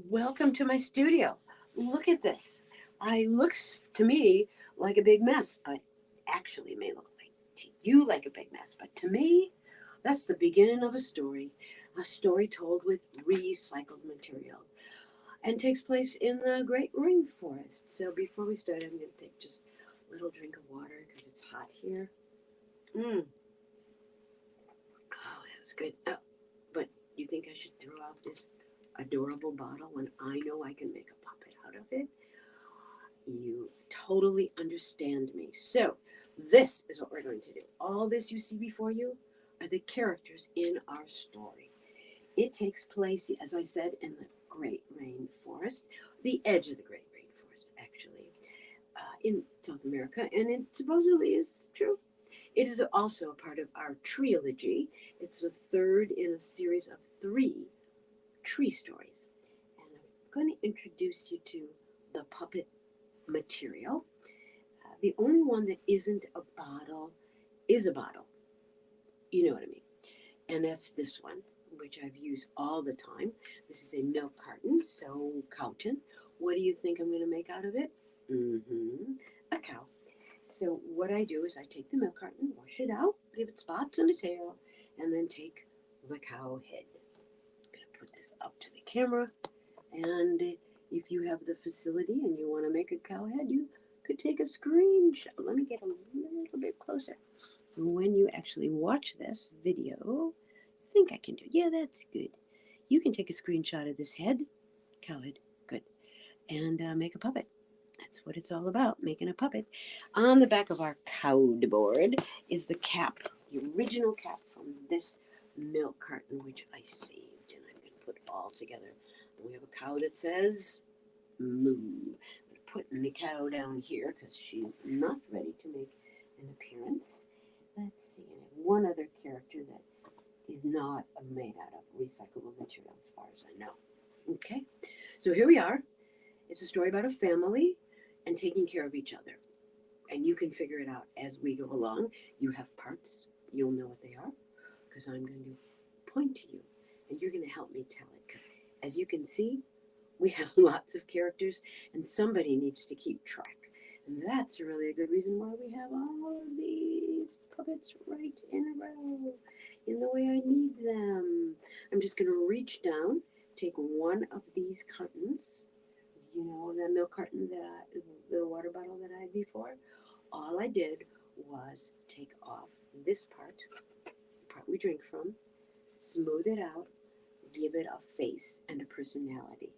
Welcome to my studio. Look at this. I looks to me like a big mess, but actually may look like to you like a big mess. But to me, that's the beginning of a story told with recycled material and takes place in the great rainforest. So before we start, I'm going to take just a little drink of water because it's hot here. Mm. Oh, that was good. Oh, but you think I should throw out this adorable bottle when I know I can make a puppet out of it? You totally understand me. So, this is what we're going to do. All this you see before you are the characters in our story. It takes place, as I said, in the Great Rainforest, the edge of the Great Rainforest, actually, in South America, and it supposedly is true. It is also a part of our trilogy. It's the third in a series of three tree stories. And I'm going to introduce you to the puppet material. The only one that isn't a bottle is a bottle. You know what I mean. And that's this one, which I've used all the time. This is a milk carton, so cowton. What do you think I'm going to make out of it? A cow. So what I do is I take the milk carton, wash it out, give it spots and a tail, and then take the cow head. I'm going to put this up to the camera, and if you have the facility and you want to make a cow head, you could take a screenshot. Let me get a little bit closer. So when you actually watch this video, I think I can do. Yeah, that's good. You can take a screenshot of this head, cow head, good, and make a puppet. That's what it's all about, making a puppet. On the back of our cowed board is the cap, the original cap from this milk carton, which I saved, and I'm going to put all together. We have a cow that says moo. I'm putting the cow down here because she's not ready to make an appearance. Let's see, and I have one other character that is not made out of recyclable material as far as I know. Okay, so here we are. It's a story about a family and taking care of each other. And you can figure it out as we go along. You have parts, you'll know what they are, because I'm going to point to you and you're going to help me tell it. Because as you can see, we have lots of characters and somebody needs to keep track. And that's really a good reason why we have all of these puppets right in a row, in the way I need them. I'm just going to reach down, take one of these cartons, you know, the milk carton the water bottle that I had before. All I did was take off this part, the part we drink from, smooth it out, give it a face and a personality.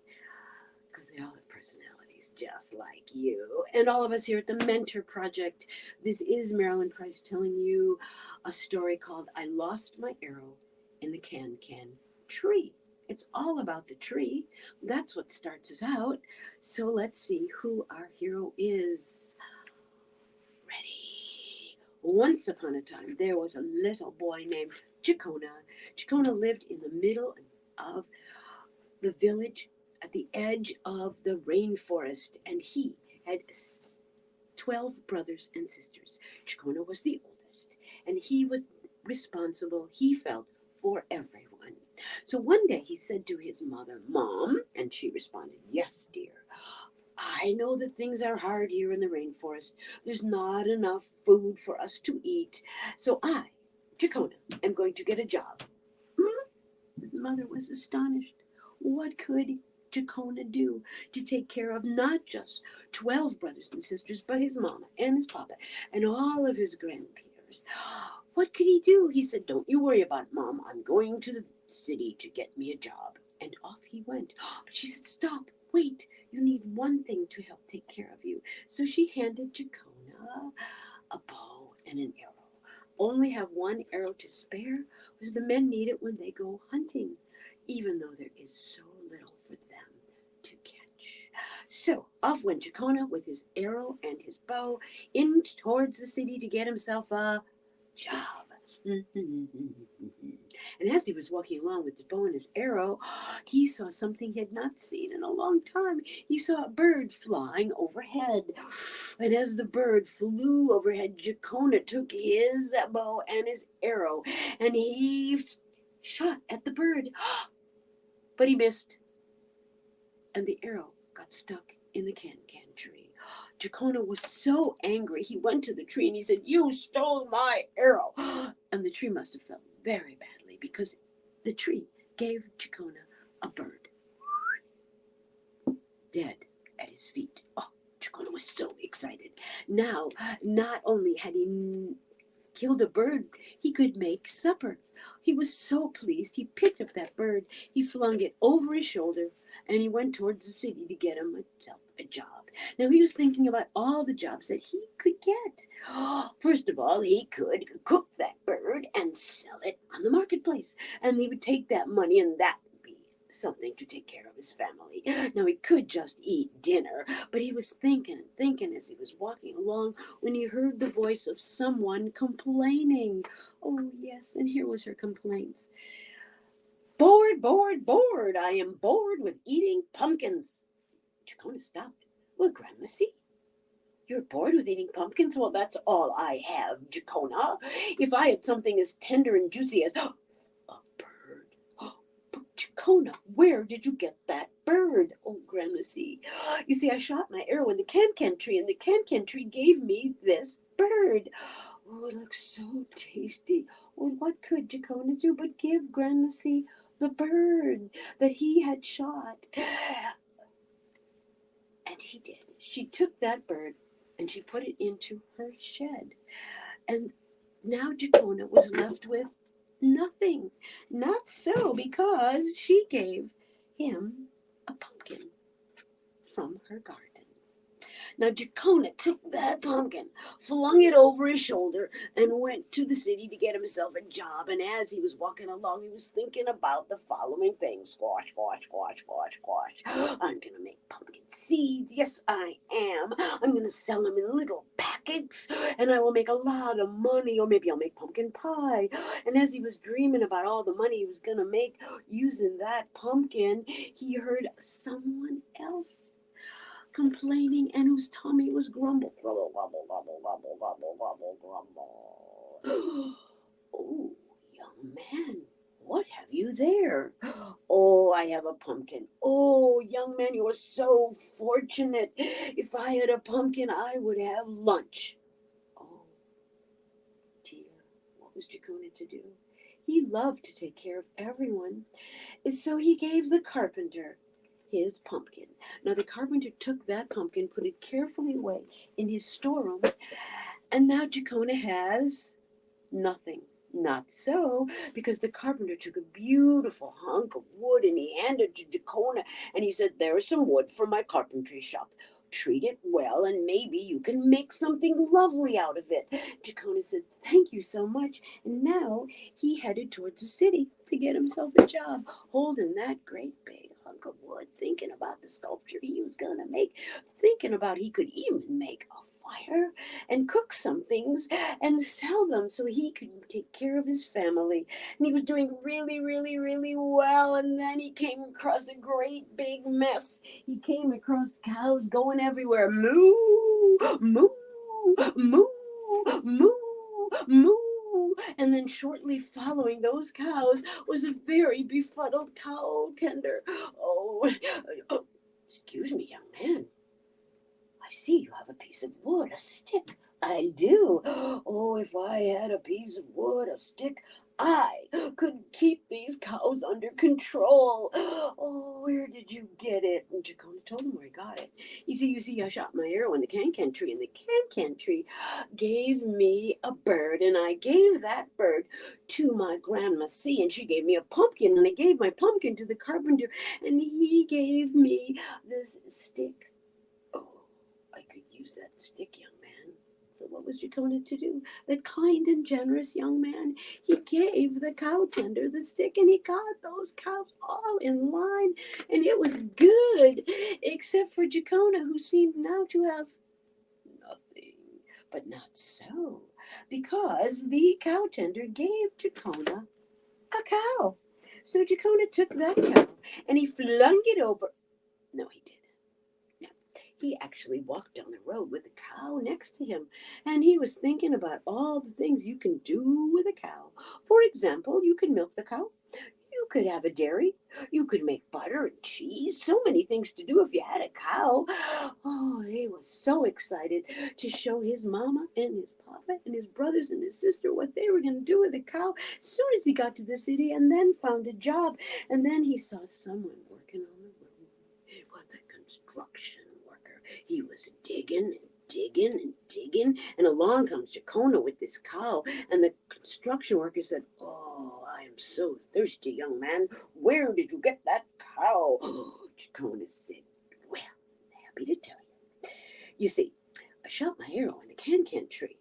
Because they all have personalities just like you. And all of us here at the Mentor Project, this is Marilyn Price telling you a story called I Lost My Arrow in the Kankan Tree. It's all about the tree. That's what starts us out. So let's see who our hero is. Ready. Once upon a time, there was a little boy named Chacona. Chacona lived in the middle of the village at the edge of the rainforest, and he had 12 brothers and sisters. Chacona was the oldest, and he was responsible, he felt, for everyone. So one day he said to his mother, Mom, and she responded, Yes, dear. I know that things are hard here in the rainforest. There's not enough food for us to eat. So I, Chacona, am going to get a job. His mother was astonished. What could Chacona do to take care of not just 12 brothers and sisters, but his mama and his papa and all of his grandpeers? What could he do? He said, Don't you worry about it, Mom. I'm going to the city to get me a job. And off he went. But she said, Stop, wait. You need one thing to help take care of you. So she handed Chacona a bow and an arrow. Only have one arrow to spare, because the men need it when they go hunting, even though there is so little for them to catch. So off went Chacona with his arrow and his bow in towards the city to get himself a job. And as he was walking along with his bow and his arrow, he saw something he had not seen in a long time. He saw a bird flying overhead. And as the bird flew overhead, Chacona took his bow and his arrow and he shot at the bird. But he missed. and the arrow got stuck in the Kankan tree. Jacona was so angry, he went to the tree and he said, "You stole my arrow." And the tree must have felt very badly because the tree gave Jacona a bird dead at his feet. Oh, Jacona was so excited. Now, not only had he killed a bird, he could make supper. He was so pleased. He picked up that bird, he flung it over his shoulder, and he went towards the city to get himself a job. Now he was thinking about all the jobs that he could get. First of all, he could cook that bird and sell it on the marketplace, and he would take that money, and that would be something to take care of his family. Now he could just eat dinner, but he was thinking and thinking as he was walking along when he heard the voice of someone complaining. Oh yes, and here was her complaints. "Bored, bored, bored. I am bored with eating pumpkins." Jacona stopped. "Well, Grandma, see, you're bored with eating pumpkins? Well, that's all I have, Jacona. If I had something as tender and juicy as a bird." "But Jacona, where did you get that bird?" "Oh, Grandma, see, you see, I shot my arrow in the Kankan tree, and the Kankan tree gave me this bird. Oh, it looks so tasty." Well, what could Jacona do but give Grandma see the bird that he had shot? And he did. She took that bird and she put it into her shed. And now Jacona was left with nothing. Not so, because she gave him a pumpkin from her garden. Now Jacona took that pumpkin, flung it over his shoulder, and went to the city to get himself a job. And as he was walking along, he was thinking about the following things. Squash, squash, squash, squash, squash. I'm going to make pumpkin seeds. Yes, I am. I'm going to sell them in little packets, and I will make a lot of money. Or maybe I'll make pumpkin pie. And as he was dreaming about all the money he was going to make using that pumpkin, he heard someone else complaining and whose tummy was grumble, grumble, grumble, grumble, grumble, grumble, grumble, grumble. "Oh, young man, what have you there?" "Oh, I have a pumpkin." "Oh, young man, you are so fortunate. If I had a pumpkin, I would have lunch." Oh, dear, what was Jacona to do? He loved to take care of everyone, so he gave the carpenter his pumpkin. Now the carpenter took that pumpkin, put it carefully away in his storeroom, and now Jacona has nothing. Not so, because the carpenter took a beautiful hunk of wood and he handed it to Jacona, and he said, "There's some wood from my carpentry shop. Treat it well, and maybe you can make something lovely out of it." Jacona said, "Thank you so much." And now he headed towards the city to get himself a job, holding that great big hunk of wood, thinking about the sculpture he was going to make, thinking about he could even make a fire and cook some things and sell them so he could take care of his family. And he was doing really, really, really well. And then he came across a great big mess. He came across cows going everywhere. Moo, moo, moo, moo, moo. And then shortly following those cows was a very befuddled cow tender. Oh, excuse me, young man. I see you have a piece of wood, a stick." "I do. Oh, if I had a piece of wood, a stick, I could keep these cows under control." "Oh, where did you get it?" And Jacona told him where he got it. You see, I shot my arrow in the Kankan tree, and the Kankan tree gave me a bird, and I gave that bird to my Grandma C, and she gave me a pumpkin, and I gave my pumpkin to the carpenter, and he gave me this stick. Oh, I could use that stick, young man." So what was Jacona to do? The kind and generous young man, he gave the cow tender the stick, and he got those cows all in line, and it was good, except for Jacona, who seemed now to have nothing. But not so, because the cow tender gave Jacona a cow. So Jacona took that cow, and he flung it over. No, he didn't. He actually walked down the road with the cow next to him, and he was thinking about all the things you can do with a cow. For example, you can milk the cow, You could have a dairy. You could make butter and cheese. So many things to do if you had a cow. Oh, he was so excited to show his mama and his papa and his brothers and his sister what they were going to do with the cow as soon as he got to the city and then found a job. And then he saw someone working on the road. It was a construction worker. He was digging and digging and digging, and along comes Jacona with this cow, and the construction worker said, "Oh, I am so thirsty, young man. Where did you get that cow?" Oh, Jacona said, "Well, happy to tell you. You see, I shot my arrow in the Kankan tree,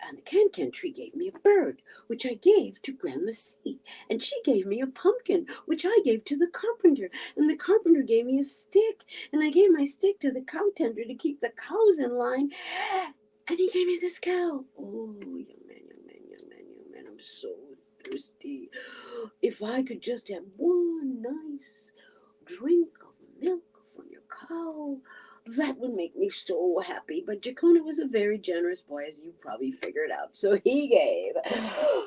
and the Kankan tree gave me a bird, which I gave to Grandma C. And she gave me a pumpkin, which I gave to the carpenter. And the carpenter gave me a stick, and I gave my stick to the cow tender to keep the cows in line. And he gave me this cow. Oh, young man, young man, young man, young man, I'm so thirsty. If I could just have one nice drink of milk from your cow, that would make me so happy." But Jacona was a very generous boy, as you probably figured out. So he gave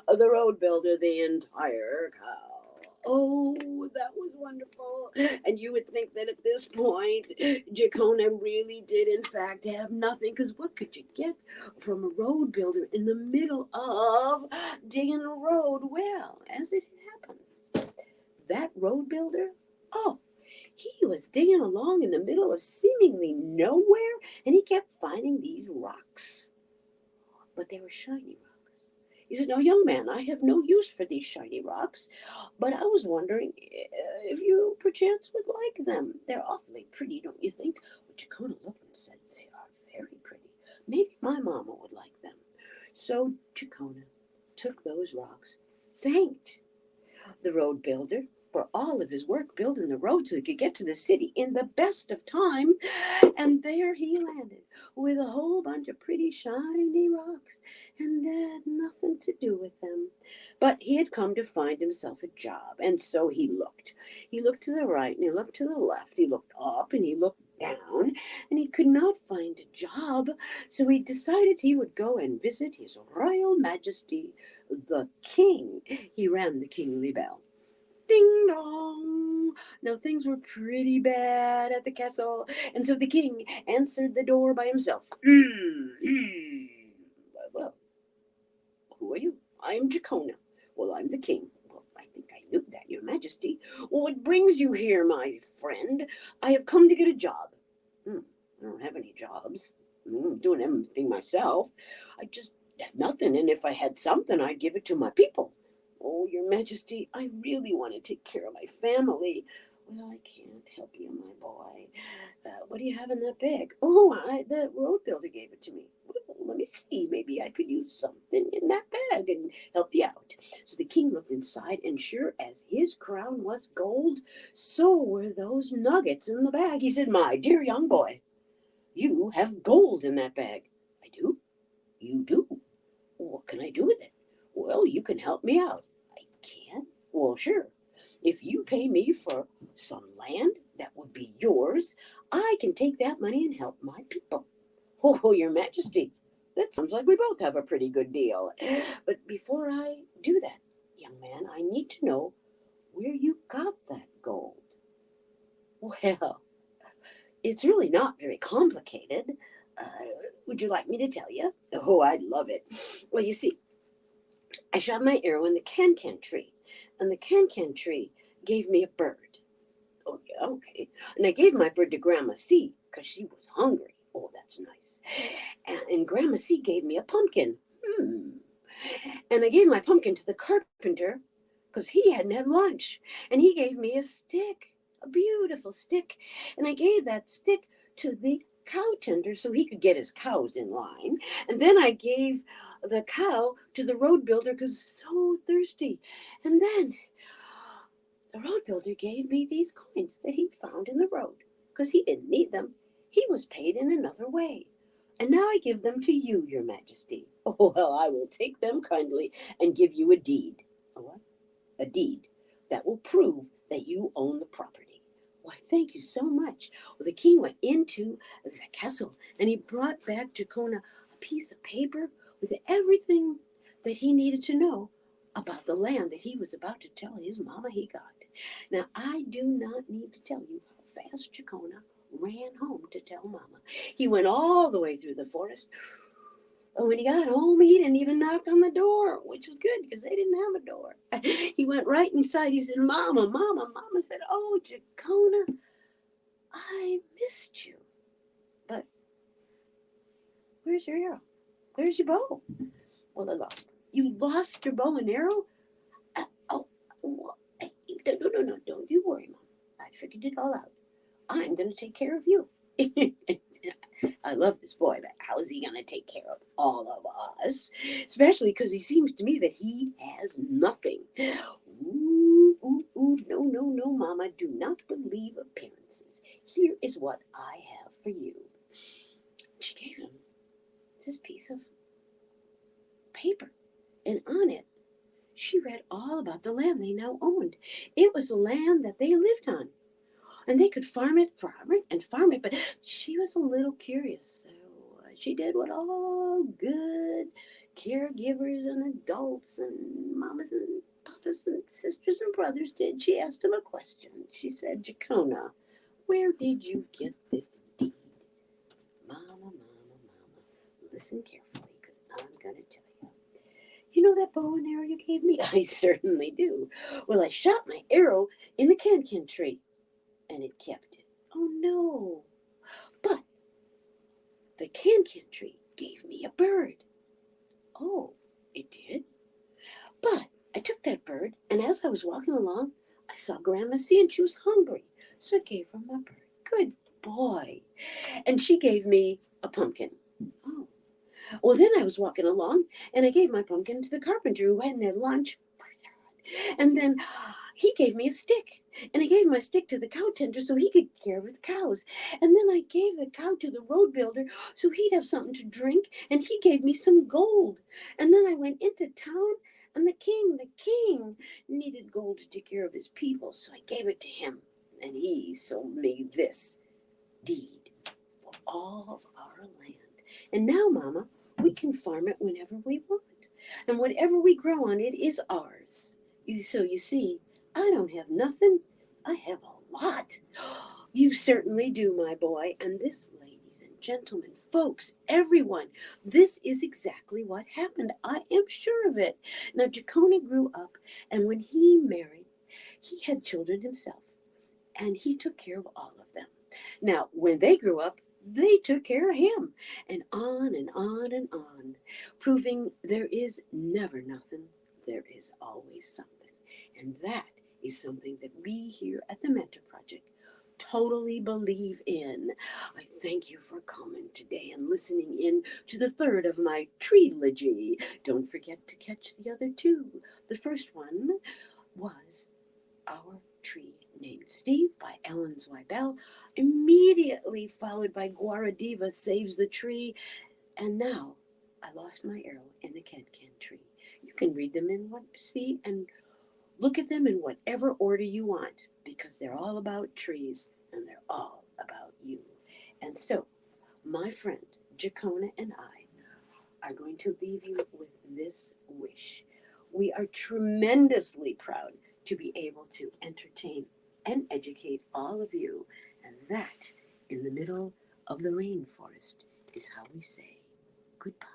the road builder the entire cow. Oh, that was wonderful. And you would think that at this point, Jacona really did, in fact, have nothing. Because what could you get from a road builder in the middle of digging a road? Well, as it happens, that road builder, oh, he was digging along in the middle of seemingly nowhere, and he kept finding these rocks. But they were shiny rocks. He said, "Now, young man, I have no use for these shiny rocks, but I was wondering if you perchance would like them. They're awfully pretty, don't you think?" But Jacona looked and said, "They are very pretty. Maybe my mama would like them." So Jacona took those rocks, thanked the road builder for all of his work building the road so he could get to the city in the best of time. And there he landed with a whole bunch of pretty shiny rocks, and that had nothing to do with them. But he had come to find himself a job, and so he looked. He looked to the right and he looked to the left. He looked up and he looked down, and he could not find a job. So he decided he would go and visit his Royal Majesty, the King. He rang the kingly bell. Ding dong! Now things were pretty bad at the castle, and so the king answered the door by himself. Well, who are you? I am Jacona. Well, I'm the king. Well, I think I knew that, your majesty. Well, what brings you here, my friend? I have come to get a job. I don't have any jobs. I'm doing everything myself. I just have nothing, and if I had something, I'd give it to my people. Oh, your majesty, I really want to take care of my family. Well, I can't help you, my boy. What do you have in that bag? Oh, the road builder gave it to me. Well, let me see. Maybe I could use something in that bag and help you out. So the king looked inside, and sure as his crown was gold, so were those nuggets in the bag. He said, "My dear young boy, you have gold in that bag." "I do?" "You do. What can I do with it?" "Well, you can help me out." "I can?" "Well, sure. If you pay me for some land that would be yours, I can take that money and help my people." "Oh, your majesty, that sounds like we both have a pretty good deal. But before I do that, young man, I need to know where you got that gold." "Well, it's really not very complicated. Would you like me to tell you?" "Oh, I'd love it." "Well, you see, I shot my arrow in the Kankan tree, and the Kankan tree gave me a bird." "Oh, yeah, okay." "And I gave my bird to Grandma C because she was hungry." "Oh, that's nice." And Grandma C gave me a pumpkin. "And I gave my pumpkin to the carpenter because he hadn't had lunch. And he gave me a stick, a beautiful stick. And I gave that stick to the cow tender so he could get his cows in line. And then I gave the cow to the road builder because so thirsty. And then the road builder gave me these coins that he found in the road because he didn't need them. He was paid in another way. And now I give them to you, your majesty." "Oh, well, I will take them kindly and give you a deed." "A what?" "A deed that will prove that you own the property." "Why, thank you so much." Well, the king went into the castle and he brought back Jacona a piece of paper with everything that he needed to know about the land that he was about to tell his mama he got. Now, I do not need to tell you how fast Jacona ran home to tell mama. He went all the way through the forest. And when he got home, he didn't even knock on the door, which was good because they didn't have a door. He went right inside. He said, Mama, Mama. Mama said, oh, Jacona, I missed you. But where's your arrow? Where's your bow? Well, I lost. You lost your bow and arrow? Oh, no, don't you worry, Mom. I figured it all out. I'm going to take care of you. I love this boy, but how is he going to take care of all of us? Especially because he seems to me that he has nothing. No, Mama, do not believe appearances. Here is what I have for you. She gave him this piece of paper, and on it, she read all about the land they now owned. It was the land that they lived on. And they could farm it, but she was a little curious. So she did what all good caregivers and adults and mamas and papas and sisters and brothers did. She asked him a question. She said, Jacona, where did you get this deed? Mama, listen carefully because I'm going to tell you. You know that bow and arrow you gave me? I certainly do. Well, I shot my arrow in the Kankan tree. And it kept it. Oh no. But the Kankan tree gave me a bird. Oh, it did? But I took that bird, and as I was walking along, I saw Grandma C, and she was hungry. So I gave her my bird. Good boy. And she gave me a pumpkin. Oh. Well, then I was walking along, and I gave my pumpkin to the carpenter who hadn't had lunch. And then he gave me a stick. And I gave my stick to the cow tender so he could care of his cows. And then I gave the cow to the road builder so he'd have something to drink. And he gave me some gold. And then I went into town, and the king needed gold to take care of his people. So I gave it to him. And he sold me this deed for all of our land. And now, Mama, we can farm it whenever we want. And whatever we grow on it is ours. So you see, I don't have nothing. I have a lot. You certainly do, my boy. And this, ladies and gentlemen, folks, everyone, this is exactly what happened. I am sure of it. Now, Jacona grew up, and when he married, he had children himself, and he took care of all of them. Now, when they grew up, they took care of him, and on and on and on, proving there is never nothing, there is always something. And that is something that we here at the Mentor Project totally believe in. I thank you for coming today and listening in to the third of my trilogy. Don't forget to catch the other two. The first one was Our Tree Named Steve by Ellen Zweibel, immediately followed by Guaradiva Saves the Tree, and now I Lost My Arrow in the Kankan Tree. You can read them in one, see, and look at them in whatever order you want, because they're all about trees and they're all about you. And so, my friend Jacona and I are going to leave you with this wish. We are tremendously proud to be able to entertain and educate all of you, and that in the middle of the rainforest is how we say goodbye.